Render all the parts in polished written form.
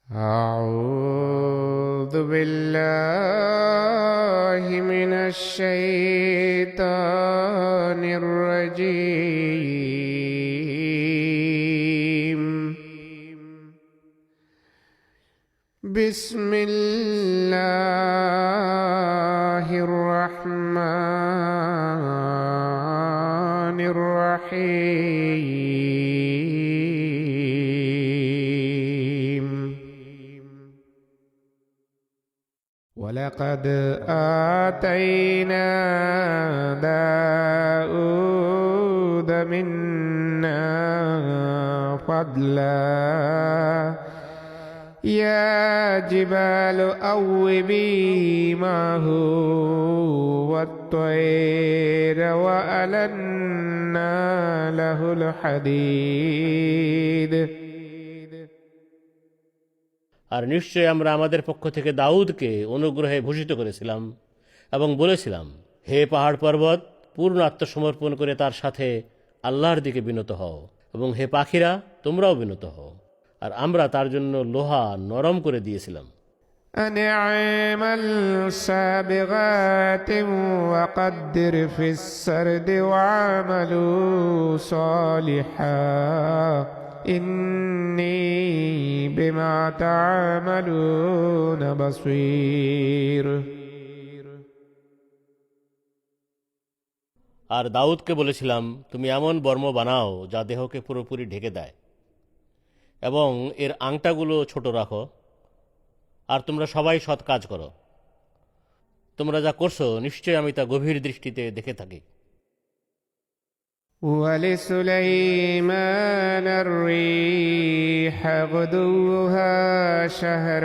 أعوذ بالله من الشيطان الرجيم. بسم الله الرحمن الرحيم. ولقد آتينا داود منا فضلا يا جبال أوبي معه والطير وألنا له الحديد. আর নিশ্চয় আমরা আমাদের পক্ষ থেকে দাউদকে অনুগ্রহে ভূষিত করেছিলাম এবং বলেছিলাম, হে পাহাড় পর্বত, পূর্ণ আত্মসমর্পণ করে তার সাথে আল্লাহর দিকে বিনত হও, এবং হে পাখিরা, তোমরাও বিনত হও। আর আমরা তার জন্য লোহা নরম করে দিয়েছিলাম। أن اعمل سابغات وقدر في السرد واعملوا صالحا إني بما تعملون بصير. আর দাউদকে বলেছিলাম, তুমি এমন বর্ম বানাও যা দেহকে পুরোপুরি ঢেকে দেয়, এবং এর আংটাগুলো ছোট রাখো, আর তোমরা সবাই সৎ কাজ করো। তোমরা যা করছো নিশ্চয় আমি তা গভীর দৃষ্টিতে দেখে থাকি। ولسليمان الريح غدوها شهر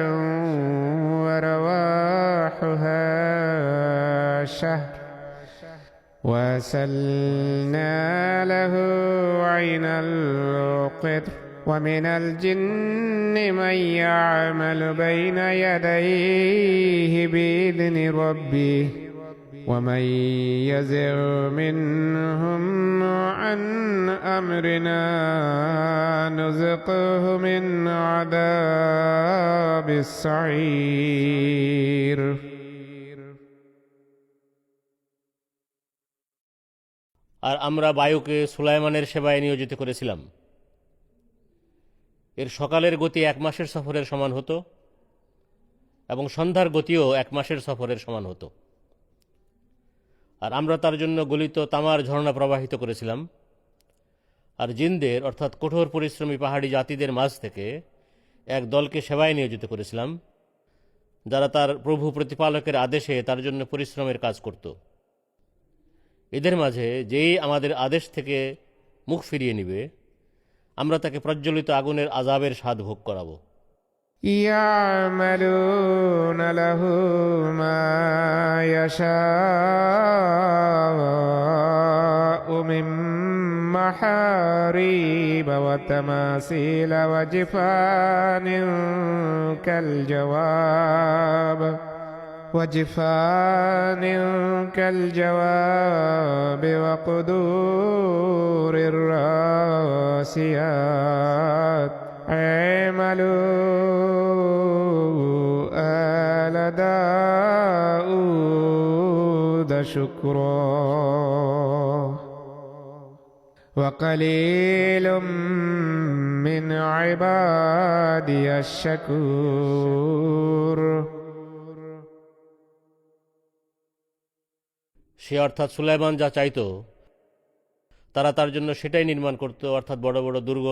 ورواحها شهر وسلنا له عين القطر ومن الجن من يعمل بين يديه بإذن ربه ومن يزغ منهم عن أمرنا نذقه من عذاب السعير. আর আমরা বায়ুকে সুলাইমানের সেবায় নিয়োজিত করেছিলাম। এর সকালের গতি 1 মাসের সফরের সমান হতো, এবং সন্ধ্যার গতিও 1 মাসের সফরের সমান হতো। আর আমরা তার জন্য গলিত তামার ঝর্ণা প্রবাহিত করেছিলাম। আর জিনদের অর্থাৎ কঠোর পরিশ্রমী পাহাড়ি জাতিদের মাঝ থেকে এক দলকে সেবায় নিয়োজিত করেছিলাম, যারা তার প্রভু প্রতিপালকের আদেশে তার জন্য পরিশ্রমের কাজ করত। এদের মাঝে যেই আমাদের আদেশ থেকে মুখ ফিরিয়ে নিবে, আমরা তাকে প্রজ্বলিত আগুনের আযাবের স্বাদ ভোগ করাবো। يعملون له ما يشاء من محاريب وتماثيل وجفان كالجواب وقدور الراسيات اعملوا آل داود شكرا وقليل من عبادي الشكور. সে অর্থাৎ সুলাইমান যা চাইত তারা তার জন্য সেটাই নির্মাণ করত, অর্থাৎ বড় বড় দুর্গ,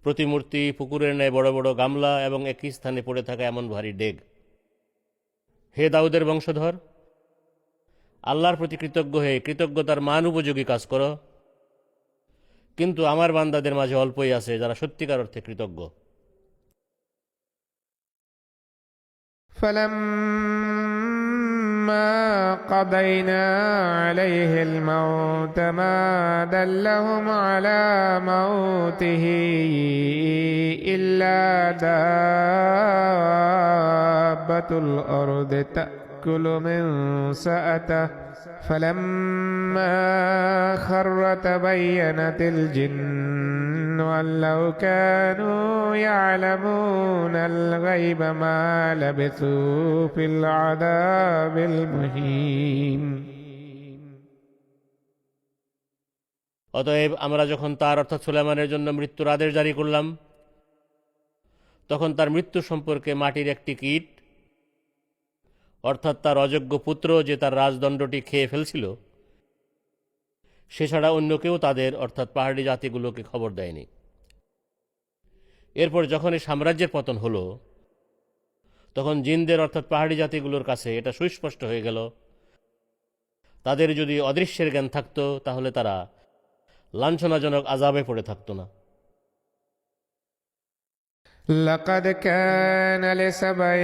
প্রতিমূর্তি, পুকুরের ন্যায় বড় বড় গামলা, এবং একই স্থানে পড়ে থাকা এমন ভারী ডেগ। হে দাউদের বংশধর, আল্লাহর প্রতি কৃতজ্ঞ হয়ে কৃতজ্ঞতার মান উপযোগী কাজ করো, কিন্তু আমার বান্দাদের মাঝে অল্পই আছে যারা সত্যিকার অর্থে কৃতজ্ঞ। فلما قضينا عليه الموت ما دلهم على موته إلا دابة الأرض تأكل من سأته فلما خر تبينت الجن ولو كانوا يعلمون الغيب ما لبثوا في العذاب المهين অতএব আমরা যখন তার অর্থাৎ সুলাইমানের জন্য মৃত্যুর আদেশ জারি করলাম, তখন তার মৃত্যু সম্পর্কে মাটির একটি কীট, অর্থাৎ তার অযোগ্য পুত্র যে তার রাজদণ্ডটি খেয়ে ফেলছিল, সে ছাড়া অন্য কেউ তাদের অর্থাৎ পাহাড়ি জাতিগুলোকে খবর দেয়নি। এরপর যখন এই সাম্রাজ্যের পতন হলো, তখন জিনদের অর্থাৎ পাহাড়ি জাতিগুলোর কাছে এটা সুস্পষ্ট হয়ে গেল, তাদের যদি অদৃশ্যের জ্ঞান থাকত তাহলে তারা লাঞ্ছনাজনক আযাবে পড়ে থাকত না। لقد كان لسبع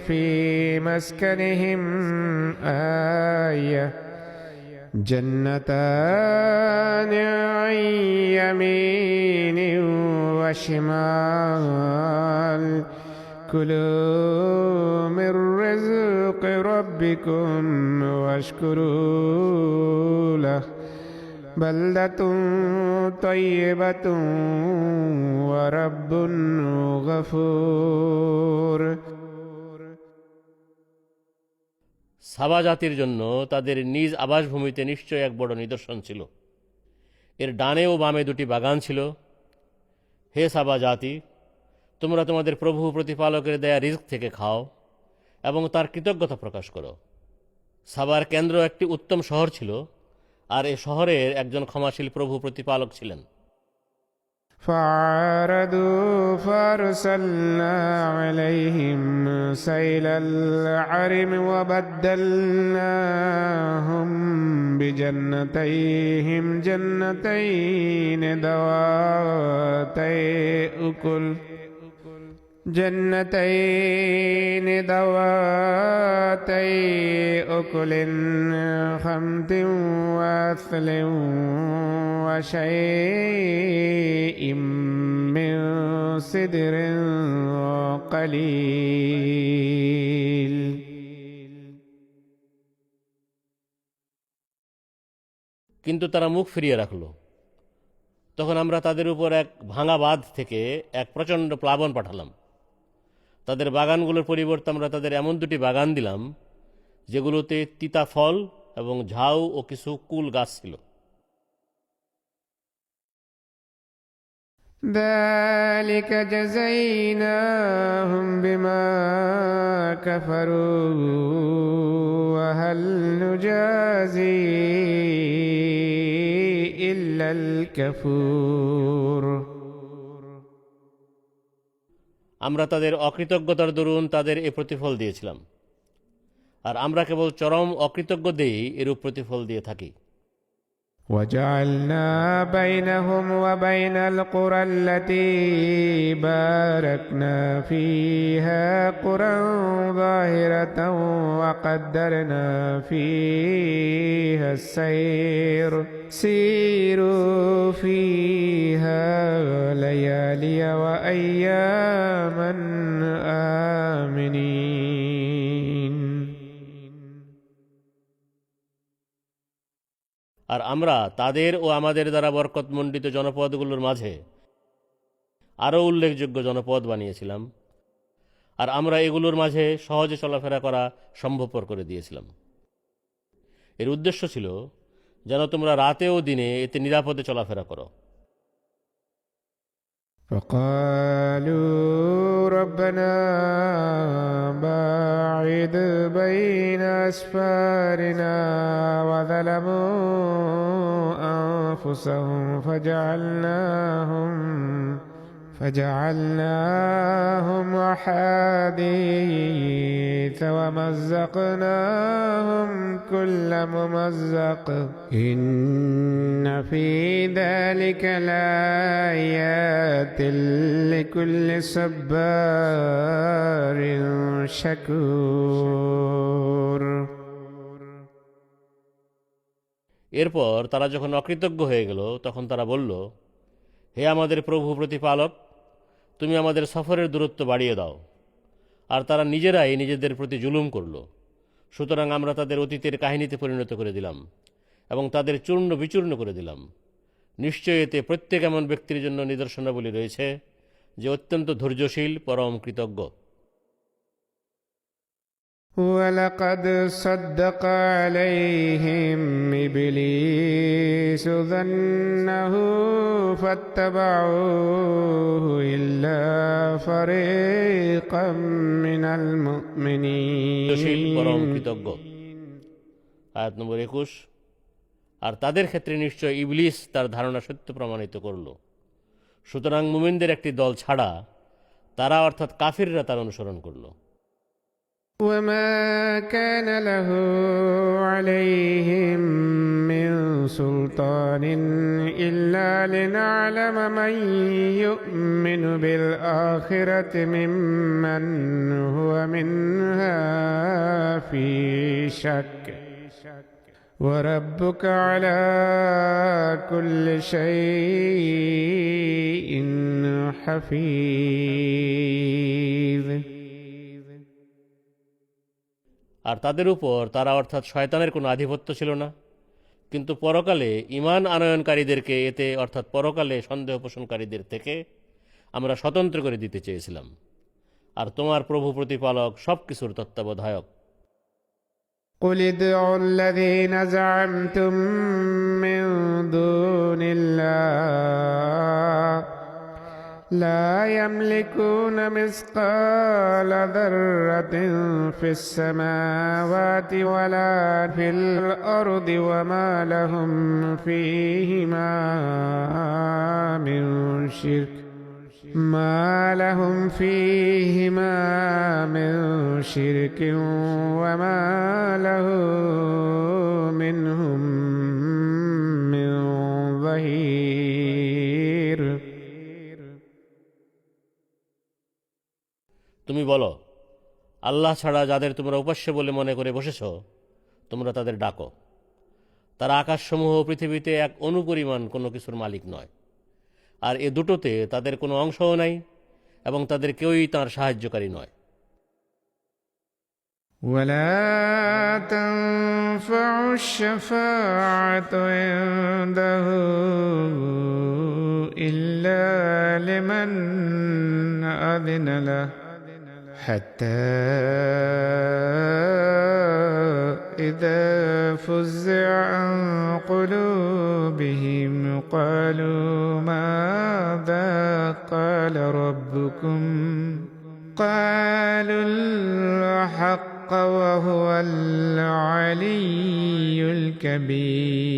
في مسكنهم آية جنتان عن يمين وشمال كلوا من رزق ربكم واشكروا له بلدة طيبة ورب غفور সাবা জাতির জন্য তাদের নিজ আবাসভূমিতে নিশ্চয় এক বড় নিদর্শন ছিল। এর ডানে ও বামে দুটি বাগান ছিল। হে সাবা জাতি, তোমরা তোমাদের প্রভু প্রতিপালকের দেয়া রিজক থেকে খাও এবং তার কৃতজ্ঞতা প্রকাশ করো। সাবার কেন্দ্র একটি উত্তম শহর ছিল, আর এ শহরের একজন ক্ষমাশীল প্রভু প্রতিপালক ছিলেন। فعارضوا فارسلنا عليهم سيل العرم وبدلناهم بجنتيهم جنتين ذواتي أكل خمط وأثل وشيء من سدر قليل কিন্তু তারা মুখ ফিরিয়ে রাখল। তখন আমরা তাদের উপর এক ভাঙা বাঁধ থেকে এক প্রচণ্ড প্লাবন পাঠালাম। তাদের বাগানগুলোর পরিবর্তে আমরা তাদের এমন দুটি বাগান দিলাম যেগুলোতে তিতা ফল এবং ঝাউ ও কিছু কুল গাছ ছিল। ذلك جزيناهم بما كفروا وهل نجازي إلا الكفور আমরা তাদের অকৃতজ্ঞতার দরুন তাদের এ প্রতিফল দিয়েছিলাম, আর আমরা কেবল চরম অকৃতজ্ঞদেরই এরূপ প্রতিফল দিয়ে থাকি। وجعلنا بينهم وبين القرى التي باركنا فيها قرى ظاهرة وقدرنا فيها السير سيروا فيها ليالي وأياما آمنين আর আমরা তাদের ও আমাদের দ্বারা বরকতমণ্ডিত জনপদগুলোর মাঝে আরও উল্লেখযোগ্য জনপদ বানিয়েছিলাম, আর আমরা এগুলোর মাঝে সহজে চলাফেরা করা সম্ভবপর করে দিয়েছিলাম। এর উদ্দেশ্য ছিল যেন তোমরা রাতে ও দিনে এতে নিরাপদে চলাফেরা করো। فقالوا ربنا باعد بين أسفارنا وظلموا أنفسهم فجعلناهم أحاديث ومزقناهم كل ممزق إن في ذلك لآيات لكل صبار شكور এরপর তারা যখন অকৃতজ্ঞ হয়ে গেল, তখন তারা বলল, হে আমাদের প্রভু প্রতিপালক, তুমি আমাদের সফরের দূরত্ব বাড়িয়ে দাও। আর তারা নিজেরাই নিজেদের প্রতি জুলুম করল। সুতরাং আমরা তাদের অতীতের কাহিনীতে পরিণত করে দিলাম এবং তাদের চূর্ণ বিচূর্ণ করে দিলাম। নিশ্চয়ই এতে প্রত্যেক এমন ব্যক্তির জন্য নিদর্শনাবলী রয়েছে যে অত্যন্ত ধৈর্যশীল, পরম কৃতজ্ঞ। ولقد صدق عليهم إبليس ظنه فاتبعوه إلا فريقا من ধৈর্যশীল, পরম المؤمنين কৃতজ্ঞ। আয়াত নম্বর 21। আর তাদের ক্ষেত্রে নিশ্চয় ইবলিস তার ধারণা সত্য প্রমাণিত করল। সুতরাং মুমিনদের একটি দল ছাড়া তারা অর্থাৎ কাফিররা তার অনুসরণ করল। وما كان له عليهم من سلطان إلا لنعلم من يؤمن بالآخرة ممن هو منها في شك وربك على كل شيء حفيظ। আর তাদের উপর তারা অর্থাৎ শয়তানের কোনো আধিপত্য ছিল না, কিন্তু পরকালে ঈমান আনয়নকারীদেরকে এতে অর্থাৎ পরকালে সন্দেহ পোষণকারীদের থেকে আমরা স্বতন্ত্র করে দিতে চেয়েছিলাম। আর তোমার প্রভু প্রতিপালক সব কিছুর তত্ত্বাবধায়ক। قل ادعوا الذين زعمتم من دون الله لا يملكون مثقال ذرة في السماوات ولا في الأرض وما لهم فيهما من شرك وما له منهم من ظهير। তুমি বলো, আল্লাহ ছাড়া যাদের তোমরা উপাস্য বলে মনে করে বসেছ, তোমরা তাদের ডাকো। তারা আকাশসমূহ ও পৃথিবীতে এক অনুপরিমাণ কোনো কিছুর মালিক নয়, আর এ দুটোতে তাদের কোনো অংশও নাই এবং তাদের কেউই তাঁর সাহায্যকারী নয়। ولا تنفع الشفاعة عنده إلا لمن أذن له حتى إذا فزع عن قلوبهم قالوا ماذا قال ربكم قالوا الحق وهو العلي الكبير।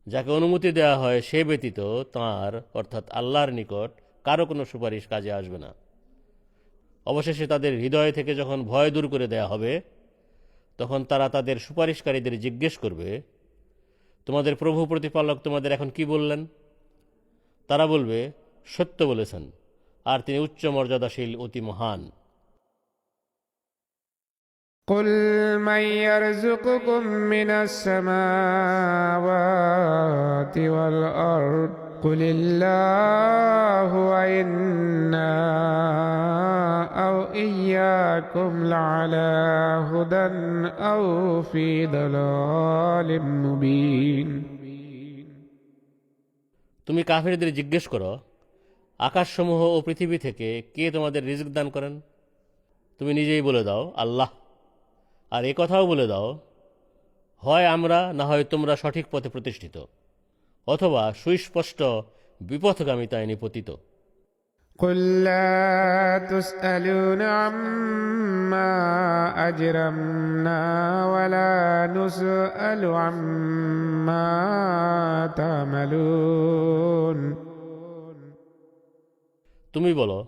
যাকে অনুমতি দেওয়া হয় সে ব্যতীত তাঁর অর্থাৎ আল্লাহর নিকট কারো কোনো সুপারিশ কাজে আসবে না। অবশেষে তাদের হৃদয় থেকে যখন ভয় দূর করে দেয়া হবে, তখন তারা তাদের সুপারিশকারীদের জিজ্ঞেস করবে, তোমাদের প্রভু প্রতিপালক তোমাদের এখন কি বললেন? তারা বলবে, সত্য বলেছেন, আর তিনি উচ্চ মর্যাদাশীল, অতি মহান। قل من يرزقكم من السماوات والأرض قل الله وإنا أو إياكم لعلى هدى أو في ضلال مبين। তুমি কাফিরদের জিজ্ঞেস করো, আকাশসমূহ ও পৃথিবী থেকে কে তোমাদের রিজক দান করেন? তুমি নিজেই বলে দাও, আল্লাহ। আর এ কথাও বলে দাও, হয় আমরা না হয় তোমরা সঠিক পথে প্রতিষ্ঠিত, অথবা সুস্পষ্ট বিপথগামিতায় নিপতিত। قل لا تسألون عما أجرمنا ولا نسأل عما تعملون। তুমি বলো,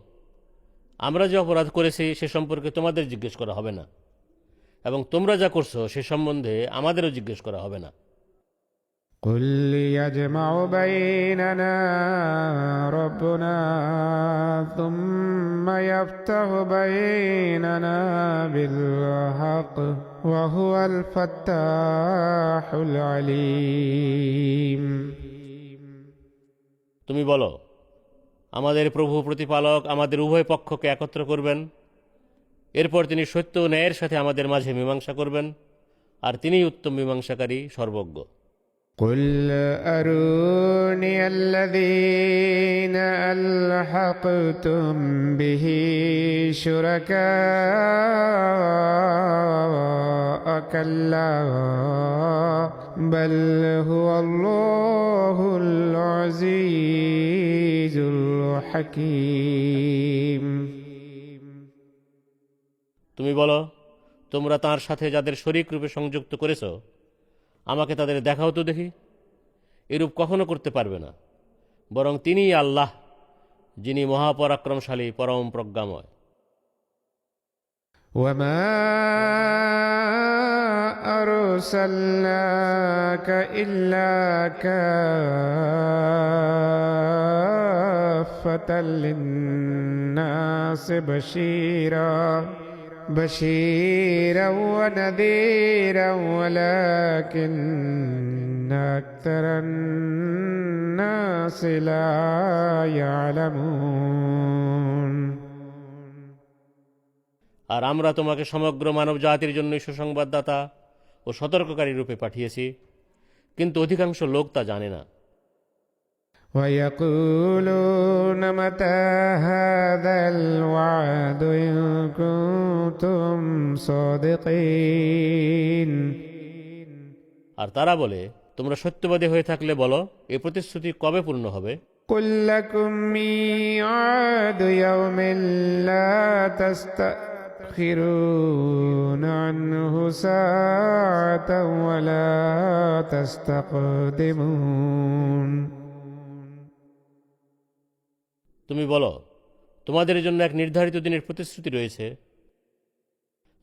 আমরা যে অপরাধ করেছি সে সম্পর্কে তোমাদের জিজ্ঞেস করা হবে না, এবং তোমরা যা করছো সে সম্বন্ধে আমাদেরও জিজ্ঞেস করা হবে না। قل يجمع بيننا ربنا ثم يفتح بيننا بالحق وهو الفتاح العليم। তুমি বলো, আমাদের প্রভু প্রতিপালক আমাদের উভয় পক্ষকে একত্র করবেন, এরপর তিনি সত্য ও ন্যায়ের সাথে আমাদের মাঝে মীমাংসা করবেন, আর তিনিই উত্তম মীমাংসাকারী, সর্বজ্ঞ। قل أروني الذين ألحقتم به شركاء كلا بل هو الله العزيز الحكيم। তুমি বলো, তোমরা তাঁর সাথে যাদের শরীক রূপে সংযুক্ত করেছ, আমাকে তাদের দেখাও তো দেখি। এরূপ কখনো করতে পারবে না, বরং তিনিই আল্লাহ, যিনি মহাপরাক্রমশালী, পরম প্রজ্ঞাময়। وما أرسلناك إلا كافة للناس بشيرا ونذيرا ولكن أكثر الناس لا يعلمون। আর আমরা তোমাকে সমগ্র মানব জাতির জন্য সুসংবাদদাতা ও সতর্ককারী রূপে পাঠিয়েছি, কিন্তু অধিকাংশ লোক তা জানে না। ويقولون متى هذا الوعد إن كنتم صادقين। আর তারা বলে, তোমরা সত্যবাদী হয়ে থাকলে বলো, এই প্রতিশ্রুতি কবে পূর্ণ হবে? قل لكم ميعاد يوم لا تستأخرون عنه ساعة ولا تستقدمون। তুমি বলো, তোমাদের জন্য এক নির্ধারিত দিনের প্রতিশ্রুতি রয়েছে,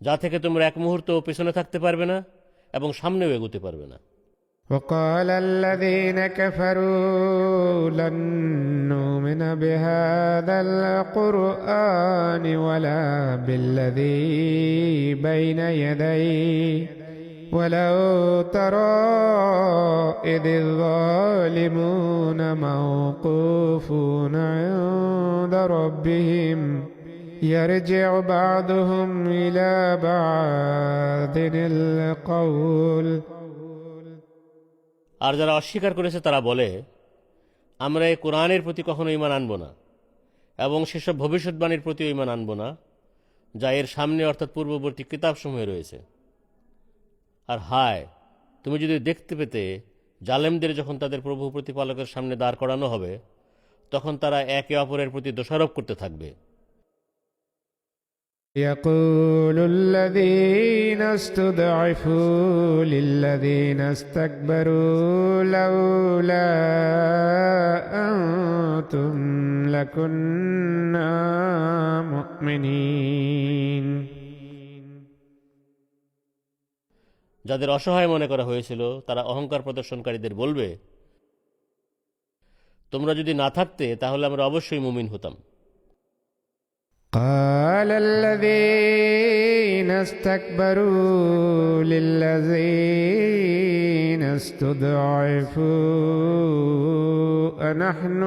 যা থেকে তোমরা এক মুহূর্ত পেছনে থাকতে পারবে না এবং সামনেও এগোতে পারবে না। وقال الذين كفروا لن نؤمن بهذا القرآن ولا بالذي بين يديه ولو ترى إذ الظالمون موقوفون عند ربهم يرجع بعضهم إلى بعض القول। আর যারা অস্বীকার করেছে তারা বলে, আমরা এই কোরআনের প্রতি কখনো ঈমান আনব না এবং সেসব ভবিষ্যৎবাণীর প্রতিও ঈমান আনব না, যা এর সামনে অর্থাৎ পূর্ববর্তী কিতাবসমূহে রয়েছে। আর হায়, তুমি যদি দেখতে পেতে জালেমদের যখন তাদের প্রভু প্রতিপালকের সামনে দাঁড় করানো হবে, তখন তারা একে অপরের প্রতি দোষারোপ করতে থাকবে। يقول الذين استضعفوا للذين استكبروا لولا أنتم لكنا مؤمنين। যাদের অসহায় মনে করা হয়েছিল তারা অহংকার প্রদর্শনকারীদের বলবে, তোমরা যদি না থাকতে তাহলে আমরা অবশ্যই মুমিন হতাম। قال الذين استكبروا للذين استضعفوا أنحن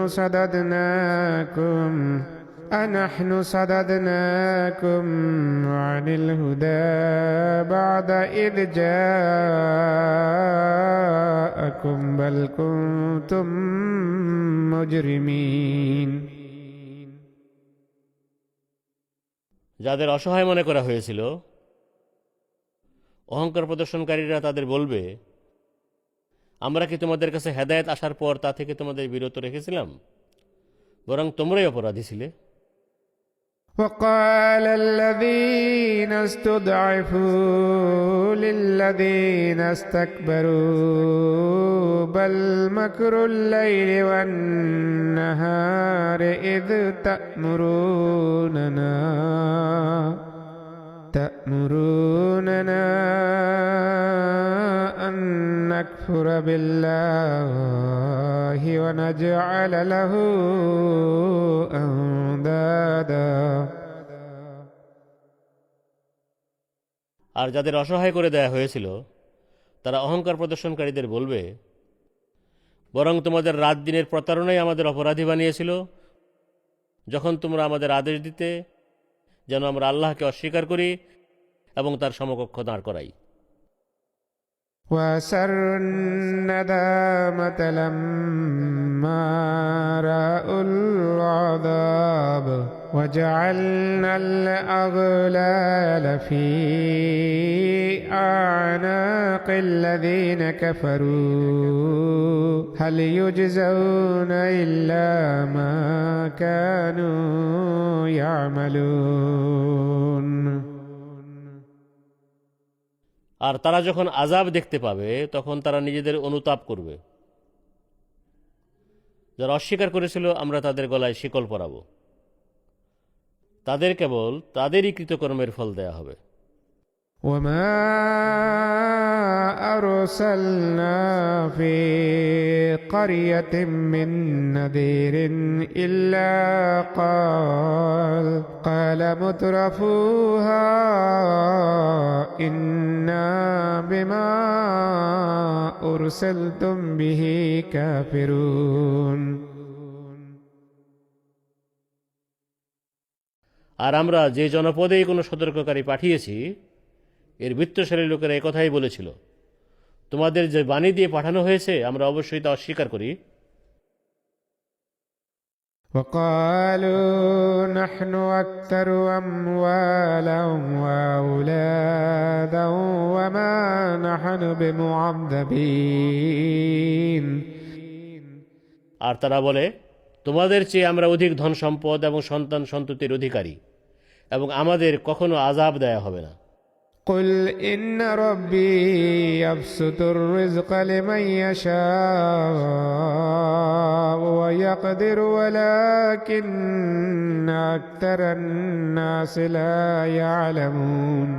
صددناكم عن الهدى بعد إذ جاءكم بل كنتم مجرمين। যাদের অসহায় মনে করা হয়েছিল, অহংকার প্রদর্শনকারীরা তাদের বলবে, আমরা কি তোমাদের কাছে হেদায়েত আসার পর তা থেকে তোমাদের বিরত রেখেছিলাম? বরং তোমরাই অপরাধী ছিলে। وقال الذين استضعفوا للذين استكبروا بل مكر الليل والنهار إذ تأمروننا أن نكفر بالله ونجعل له أندادا। আর যাদের অসহায় করে দেয়া হয়েছিল তারা অহংকার প্রদর্শনকারীদের বলবে, বরং তোমাদের রাত দিনের প্রতারণাই আমাদের অপরাধী বানিয়েছিল, যখন তোমরা আমাদের আদেশ দিতে যেন আমরা আল্লাহকে অস্বীকার করি এবং তার সমকক্ষ দাঁড় করাই। وأسروا الندامة لما رأوا العذاب وجعلنا الأغلال في أعناق الذين كفروا هل يجزون إلا ما كانوا يعملون। আর তারা যখন আযাব দেখতে পাবে তখন তারা নিজেদের অনুতাপ করবে। যারা অস্বীকার করেছিল আমরা তাদের গলায় শিকল পরাবো, তাদের কেবল তাদেরই কৃতকর্মের ফল দেয়া হবে। وما أرسلنا في قرية من نذير إلا قال مترفوها إنا بما أرسلتم به كافرون। আর আমরা যে জনপদেই কোনো সতর্ককারী পাঠিয়েছি এর বৃত্তশালী লোকেরা একথাই বলেছিল, তোমাদের যে বাণী দিয়ে পাঠানো হয়েছে আমরা অবশ্যই তা অস্বীকার করি। وقالوا نحن أكثر أموالا وأولادا وما نحن بمعذبين। আর তারা বলে, তোমাদের চেয়ে আমরা অধিক ধন সম্পদ এবং সন্তান সন্ততির অধিকারী, এবং আমাদের কখনো আযাব দেয়া হবে না। قل إن ربي يبسط الرزق لمن يشاء ويقدر ولكن أكثر الناس لا يعلمون।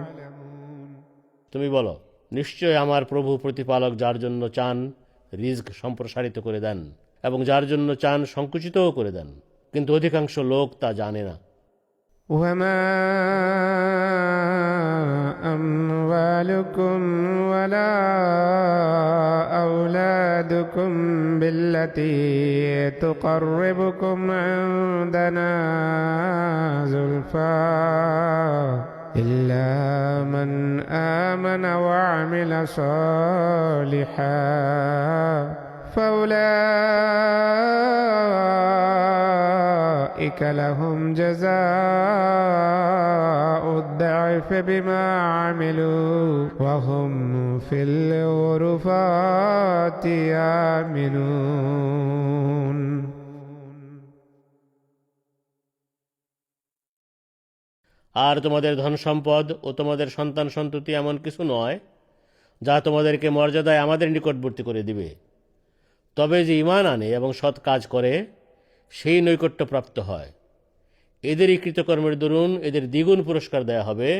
তুমি বলো, নিশ্চয় আমার প্রভু প্রতিপালক যার জন্য চান রিজক সম্প্রসারিত করে দেন এবং যার জন্য চান সংকুচিতও করে দেন, কিন্তু অধিকাংশ লোক তা জানে না। وما أموالكم ولا أولادكم بالتي تقربكم عندنا زلفى إلا من آمن وعمل صالحا فأولئك لهم جزاء الضعف بما عملوا وهم في الغرفات آمنون۔ আর তোমাদের ধন সম্পদ ও তোমাদের সন্তান সন্ততি এমন কিছু নয় যা তোমাদেরকে মর্যাদায় আমাদের নিকটবর্তী করে দিবে, তবে যে ঈমান আনে এবং সৎ কাজ করে সেই নৈকট্যপ্রাপ্ত হয়, এদেরই কৃতকর্মের দরুন এদের দ্বিগুণ পুরস্কার দেয়া হবে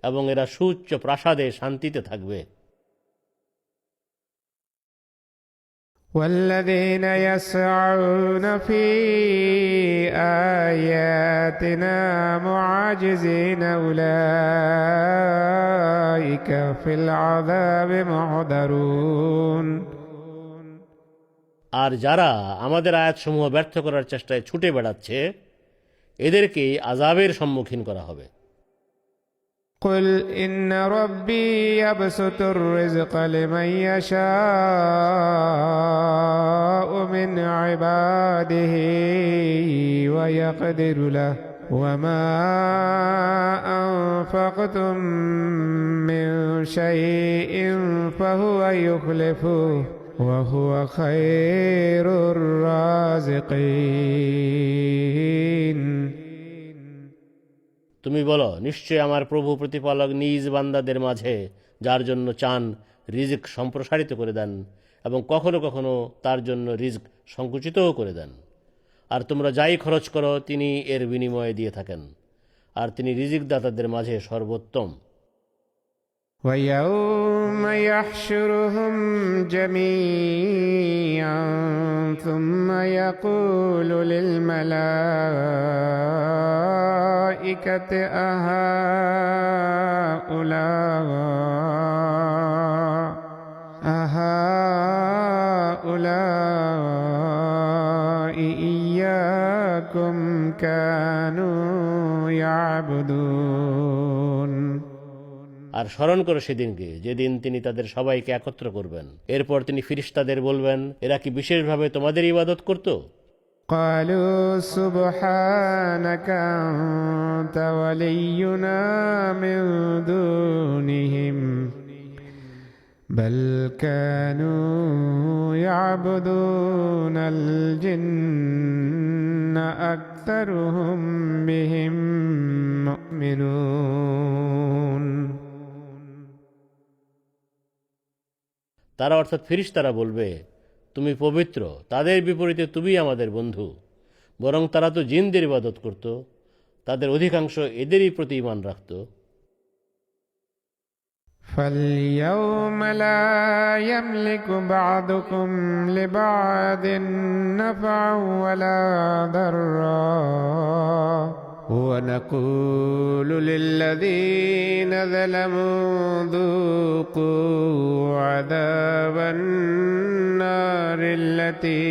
এবং এরা সুউচ্চ প্রাসাদে শান্তিতে থাকবে। والذين يسعون في آياتنا معاجزين أولئك في العذاب محضرون। আর যারা আমাদের আয়াতসমূহ ব্যর্থ করার চেষ্টায় ছুটে বেড়াচ্ছে এদেরকেই আযাবের সম্মুখীন করা হবে। قل إن ربي يبسط الرزق لمن يشاء من عباده ويقدر له وما أنفقتم من شيء فهو يخلفه وهو خير الرازقين। তুমি বলো, নিশ্চয় আমার প্রভু প্রতিপালক নিজ বান্দাদের মাঝে যার জন্য চান রিজক সম্প্রসারিত করে দেন এবং কখনো কখনো তার জন্য রিজক সংকুচিতও করে দেন। আর তোমরা যাই খরচ করো তিনি এর বিনিময়ে দিয়ে থাকেন, আর তিনি রিজিক দাতাদের মাঝে সর্বোত্তম। ويوم يحشرهم جميعا ثم يقول للملائكة أهؤلاء إياكم كانوا يعبدون। আর স্মরণ করো সেদিনকে, যেদিন তিনি তাদের সবাইকে একত্র করবেন। এরপর তিনি ফিরিশতাদের বলবেন, এরা কি বিশেষভাবে তোমাদের ইবাদত করত? قالوا سبحانك أنت ولينا من دونهم بل كانوا يعبدون الجن أكثرهم بهم مؤمنون। তারা অর্থাৎ ফিরিশতারা বলবে, তুমি পবিত্র, তাদের বিপরীতে তুমি আমাদের বন্ধু। বরং তারা তো জিনদের ইবাদত করত, তাদের অধিকাংশ এদেরই প্রতি ঈমান রাখত। فاليوم لا يملك بعضكم لبعض نفعا ولا ضرا ونقول للذين ظلموا ذوقوا عذاب النار التي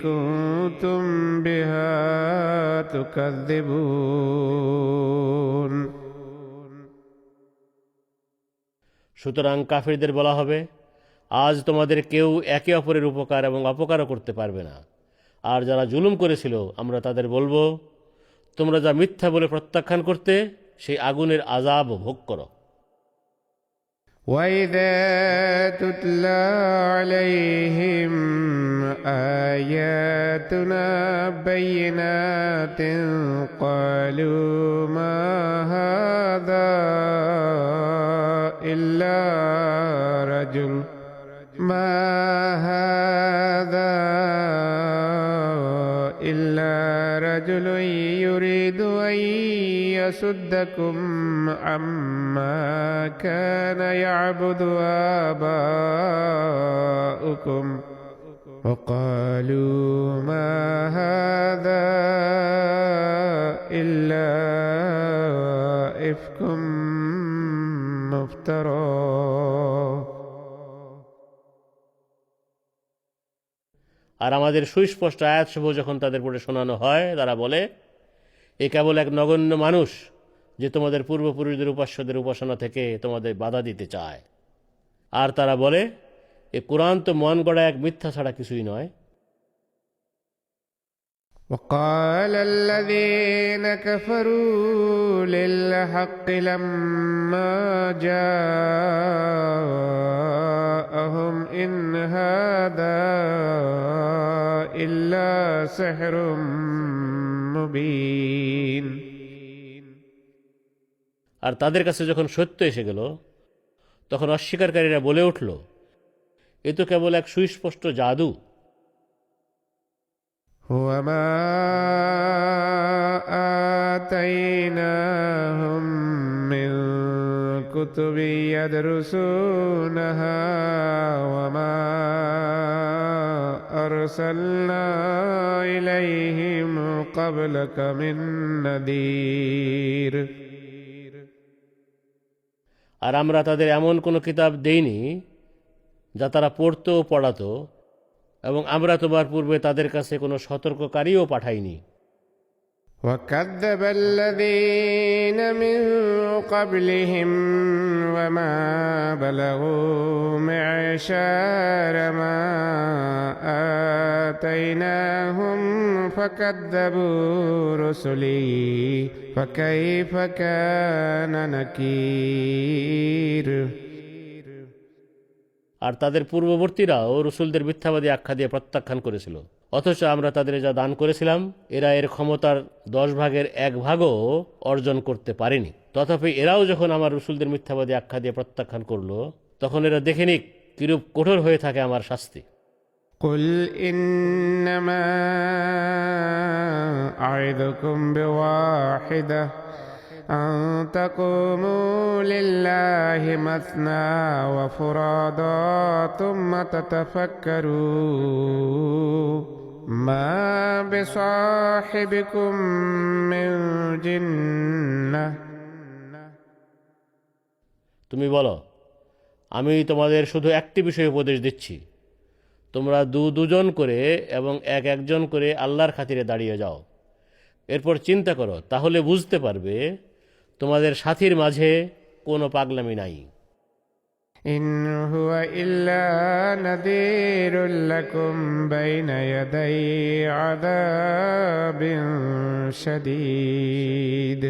كنتم بها تكذبون। সুতরাং কাফিরদের বলা হবে, আজ তোমাদের কেউ একে অপরের উপকার এবং অপকারও করতে পারবে না। আর যারা জুলুম করেছিল আমরা তাদের বলবো, তোমরা যা মিথ্যা বলে প্রত্যাখ্যান করতে সেই আগুনের আযাব ভোগ করো। وَإِذَا تُتْلَى عَلَيْهِمْ آيَاتُنَا بَيِّنَاتٍ قَالُوا مَا هَذَا إِلَّا رَجُلٌ يُرِيدُ أَن يَصُدَّكُمْ عَمَّا كَانَ يَعْبُدُ آبَاؤُكُمْ وَقَالُوا مَا هَذَا إِلَّا إِفْكٌ مُفْتَرًى। আর আমাদের সুস্পষ্ট আয়াতসমূহ যখন তাদের পড়ে শোনানো হয়, তারা বলে, এ কেবল এক নগণ্য মানুষ যে তোমাদের পূর্বপুরুষদের উপাস্যদের উপাসনা থেকে তোমাদের বাধা দিতে চায়। আর তারা বলে, এ কোরআন তো মন গড়া এক মিথ্যা ছাড়া কিছুই নয়। وقال الذين كفروا للحق لما جاءهم إن هذا إلا سحر مبين। আর তাদের কাছে যখন সত্য এসে গেল, তখন অস্বীকারীরা বলে উঠল, এ তো কেবল এক সুস্পষ্ট জাদু। وما آتيناهم من كتب يدرسونها وما أرسلنا إليهم قبلك من نذير। আর আমরা তাদের এমন কোনো কিতাব দেইনি যা তারা পড়তো ও পড়াতো, এবং আমরা তোমার পূর্বে তাদের কাছে কোনো সতর্ককারীও পাঠাইনি। وكذب الذين من قبلهم وما بلغوا معشار ما آتيناهم فكذبوا رسلي فكيف كان نكير। আর তাদের পূর্ববর্তীরাও রসুলদের মিথ্যাবাদী আখ্যা দিয়ে প্রত্যাখ্যান করেছিল, অথচ আমরা তাদের যা দান করেছিলাম এরা এর ক্ষমতার 10 ভাগের 1 ভাগও অর্জন করতে পারেনি। তথাপি এরাও যখন আমার রসুলদের মিথ্যাবাদী আখ্যা দিয়ে প্রত্যাখ্যান করলো, তখন এরা দেখে নিক কিরূপ কঠোর হয়ে থাকে আমার শাস্তি। قل إنما أعظكم بواحدة أن تقوموا لله مثنى وفرادا ثم تتفكروا ما بصاحبكم من جنة। তুমি বলো, আমি তোমাদের শুধু একটি বিষয়ে উপদেশ দিচ্ছি, তোমরা দুজন করে এবং একজন করে আল্লাহর খাতিরে দাঁড়িয়ে যাও। এরপর চিন্তা করো, তাহলে বুঝতে পারবে তোমাদের সাথীর মাঝে কোনো পাগলামি নাই। إن هو إلا نذير لكم بين يدي عذاب شديد।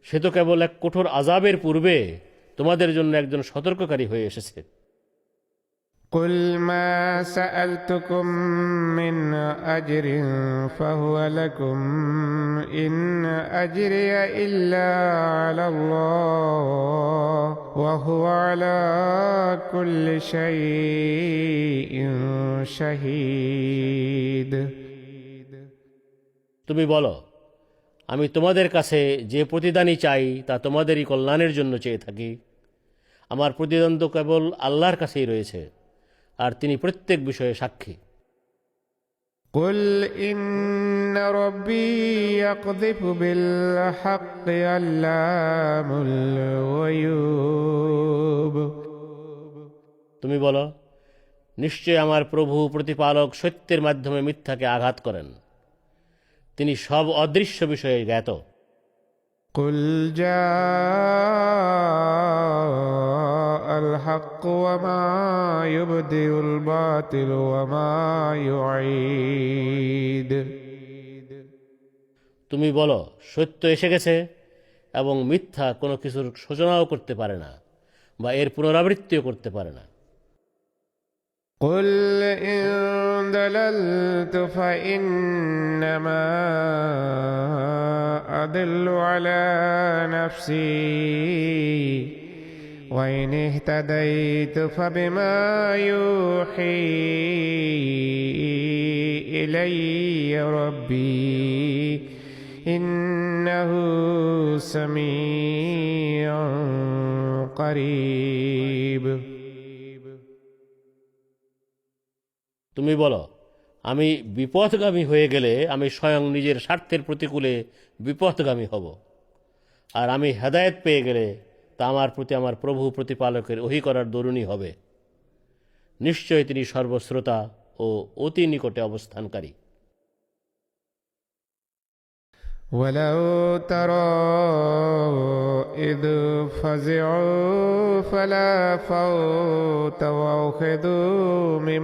সে তো কেবল এক কঠোর আযাবের পূর্বে তোমাদের জন্য একজন সতর্ককারী হয়ে এসেছে। قل ما سألتكم من أجر فهو لكم إن أجري إلا على الله وهو على كل شيء شهيد। তুমি বলো, আমি তোমাদের কাছে যে প্রতিদানই চাই তা তোমাদেরই কল্যাণের জন্য চেয়ে থাকি। আমার প্রতিদান তো কেবল আল্লাহর কাছেই রয়েছে, আর তিনি প্রত্যেক বিষয়ে সাক্ষী। قل إن ربي يقذف بالحق علام الغيوب। তুমি বলো, নিশ্চয় আমার প্রভু প্রতিপালক সত্যের মাধ্যমে মিথ্যাকে আঘাত করেন, তিনি সব অদৃশ্য বিষয়ে জ্ঞাত। قل جاء الحق وما يبدئ الباطل وما يعيد। তুমি বলো, সত্য এসে গেছে এবং মিথ্যা কোনো কিছুর সূচনাও করতে পারে না বা এর পুনরাবৃত্তিও করতে পারে না। قل إن ضللت فإنما أضل على نفسي وإن اهتديت فبما يوحي إلي ربي إنه سميع قريب। তুমি বলো, আমি বিপথগামী হয়ে গেলে আমি স্বয়ং নিজের স্বার্থের প্রতিকূলে বিপথগামী হব, আর আমি হেদায়েত পেয়ে গেলে তা আমার প্রতি আমার প্রভু প্রতিপালকের ওহী করার দরুণই হবে। নিশ্চয় তিনি সর্বশ্রোতা ও অতি নিকটে অবস্থানকারী। ولو ترى إذ فزعوا فلا فوت وأخذوا من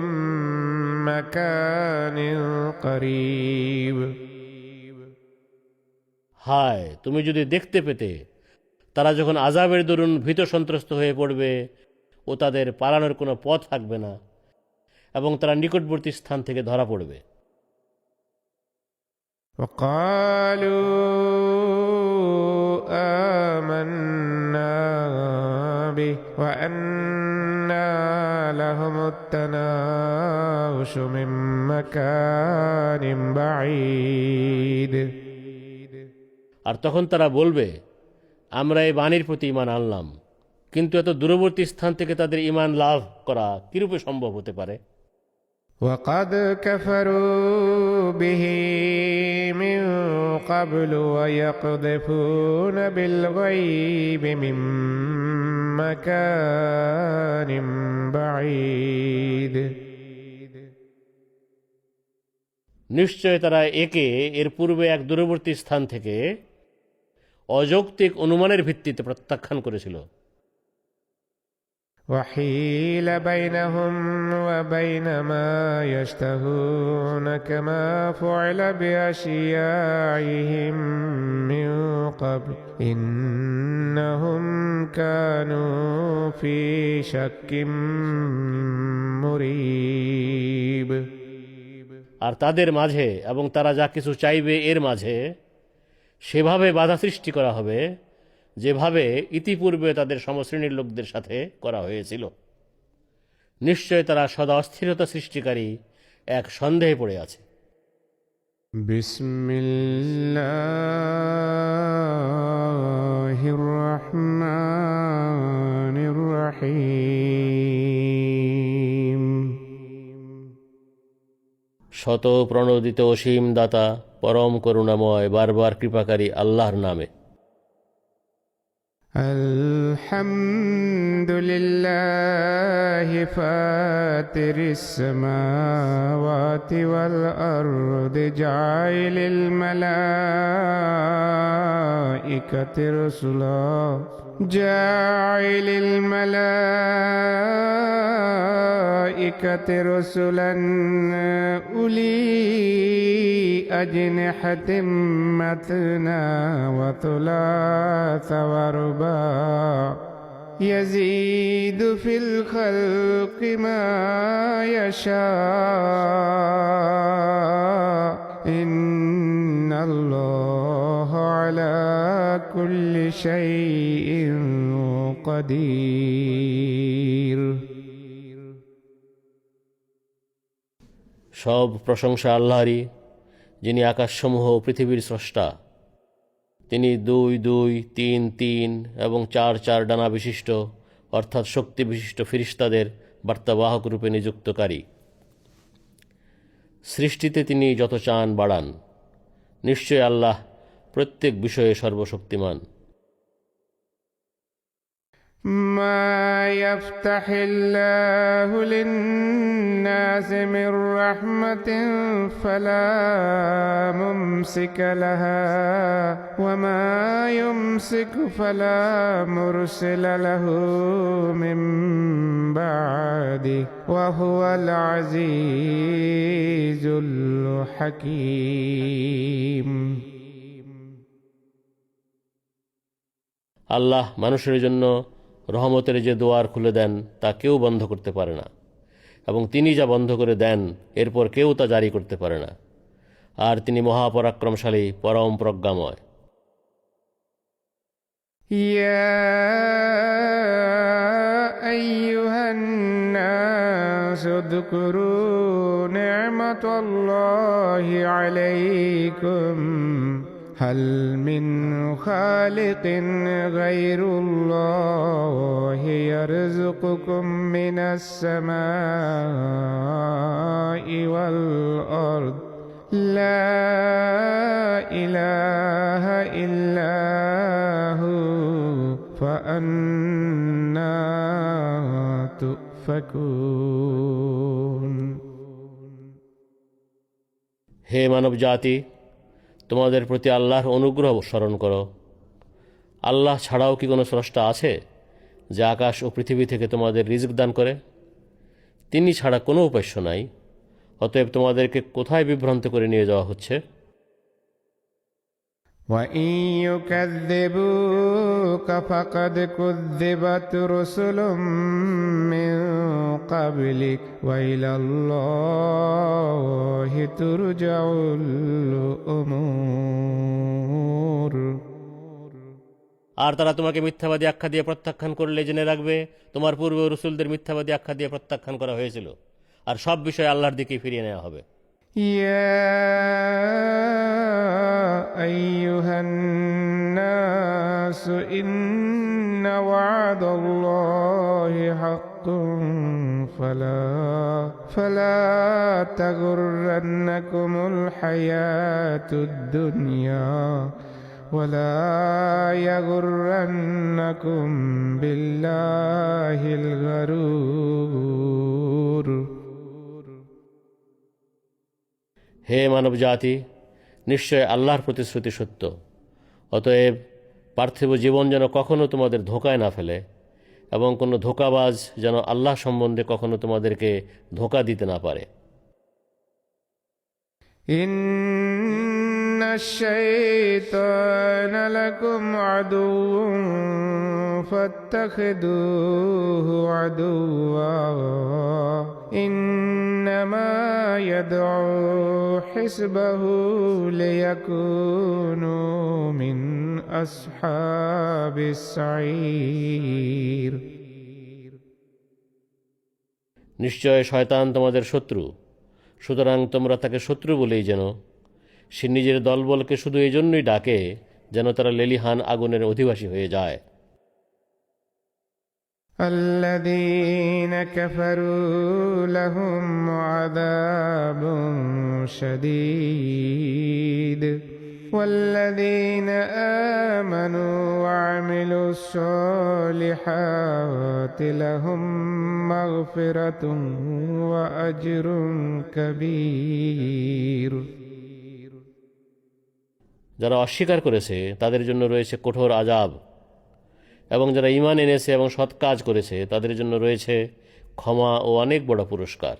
مكان قريب। হায়, তুমি যদি দেখতে পেতে তারা যখন আযাবের দরুন ভীত সন্ত্রস্ত হয়ে পড়বে ও তাদের পালানোর কোনো পথ থাকবে না এবং তারা নিকটবর্তী স্থান থেকে ধরা পড়বে। وقالوا آمنا به وأنى لهم التناوش من مكان بعيد। আর তখন তারা বলবে, আমরা এই বাণীর প্রতি ঈমান আনলাম, কিন্তু এত দূরবর্তী স্থান থেকে তাদের ঈমান লাভ করা কিরূপে সম্ভব হতে পারে? وقد كفروا به من قبل ويقذفون بالغيب من مكان بعيد। নিশ্চয় তারা একে এর পূর্বে এক দূরবর্তী স্থান থেকে অযৌক্তিক অনুমানের ভিত্তিতে প্রত্যাখ্যান করেছিল। وحيل بينهم وبين ما يشتهون كما فعل بأشياعهم من قبل إنهم كانوا في شك مريب। আর তাদের মাঝে এবং তারা যা কিছু চাইবে এর মাঝে সেভাবে বাধা সৃষ্টি করা হবে যেভাবে ইতিপূর্বে তাদের সমশ্রেণীর লোকদের সাথে করা হয়েছিল। নিশ্চয় তারা সদা অস্থিরতা সৃষ্টিকারী এক সন্দেহে পড়ে আছে। বিসমিল্লাহির রহমানির রহিম। শত প্রণোদিত অসীম দাতা পরম করুণাময় বারবার কৃপাকারী আল্লাহর নামে। আলহামদুলিল্লাহি ফাতিরিস সামাওয়াতি ওয়াল আরদি জাইলিল মালাইকাতি রাসূলা جاعل الملائكة رسلا أولي أجنحة مثنى وثلاث ورباع يزيد في الخلق ما يشاء إن الله على كل شيء قدير সব প্রশংসা আল্লাহরই, যিনি আকাশসমূহ ও পৃথিবীর স্রষ্টা। তিনি 2 2, 3 3 এবং 4 4 ডানা বিশিষ্ট অর্থাৎ শক্তি বিশিষ্ট ফিরিস্তাদের বার্তাবাহক রূপে নিযুক্তকারী। সৃষ্টিতে তিনি যত চান বাড়ান। নিশ্চয় আল্লাহ প্রত্যেক বিষয়ে সর্বশক্তিমান। ما يفتح الله للناس من رحمة فلا ممسك لها وما يمسك فلا مرسل له من بعده وهو العزيز الحكيم আল্লাহ মানুষের জন্য রহমতের যে দুয়ার খুলে দেন তা কেউ বন্ধ করতে পারে না, এবং তিনি যা বন্ধ করে দেন এরপর কেউ তা জারি করতে পারে না। আর তিনি মহাপরাক্রমশালী, পরম প্রজ্ঞাময়। يا أيها الناس اذكروا نعمة الله عليكم هل من خالق غير الله يرزقكم من السماء والأرض لا إله إلا هو فأنا تؤفكون হে মানব জাতি, তোমাদের প্রতি আল্লাহর অনুগ্রহ স্মরণ করো। আল্লাহ ছাড়াও কি কোনো স্রষ্টা আছে যে আকাশ ও পৃথিবী থেকে তোমাদের রিজক দান করে? তিনি ছাড়া কোনো উপাস্য নাই। অতএব তোমাদেরকে কোথায় বিভ্রান্ত করে নিয়ে যাওয়া হচ্ছে? وَإِن يُكَذِّبُوكَ فَقَدْ كُذِّبَتْ رُسُلٌ مِّن قَبْلِكَ وَإِلَى اللَّهِ تُرْجَعُ الْأُمُورُ আর তারা তোমাকে মিথ্যাবাদী আখ্যা দিয়ে প্রত্যাখ্যান করলে জেনে রাখবে, তোমার পূর্বে রসুলদের মিথ্যাবাদী আখ্যা দিয়ে প্রত্যাখ্যান করা হয়েছিল, আর সব বিষয় আল্লাহর দিকেই ফিরিয়ে নেওয়া হবে। يا أيها الناس إن وعد الله حق فلا تغرنكم الحياة الدنيا ولا يغرنكم بالله الغرور হে মানব জাতি, নিশ্চয় আল্লাহর প্রতিশ্রুতি সত্য। অতএব পার্থিব জীবন যেন কখনো তোমাদের ধোঁকায় না ফেলে, এবং কোনো ধোঁকাবাজ যেন আল্লাহ সম্বন্ধে কখনো তোমাদেরকে ধোঁকা দিতে না পারে। ইন্নাশ শাইতানা লাকুম আদুউন ফাত্তাখিযুহু আদুওয়া ইন্নামা ইয়াদউ হিসবাহু লিয়াকুনু মিন আসহাবিস সাঈর নিশ্চয় শয়তান তোমাদের শত্রু, সুতরাং তোমরা তাকে শত্রু বলেই যেন। সে নিজের দলবলকে শুধু এই জন্যই ডাকে যেন তারা লেলিহান আগুনের অধিবাসী হয়ে যায়। الذين كفروا لهم عذاب شديد والذين آمنوا وعملوا الصالحات لهم مغفرة وأجر كبير যারা অস্বীকার করেছে তাদের জন্য রয়েছে কঠোর আযাব, এবং যারা ঈমান এনেছে এবং সৎ কাজ করেছে তাদের জন্য রয়েছে ক্ষমা ও অনেক বড় পুরস্কার।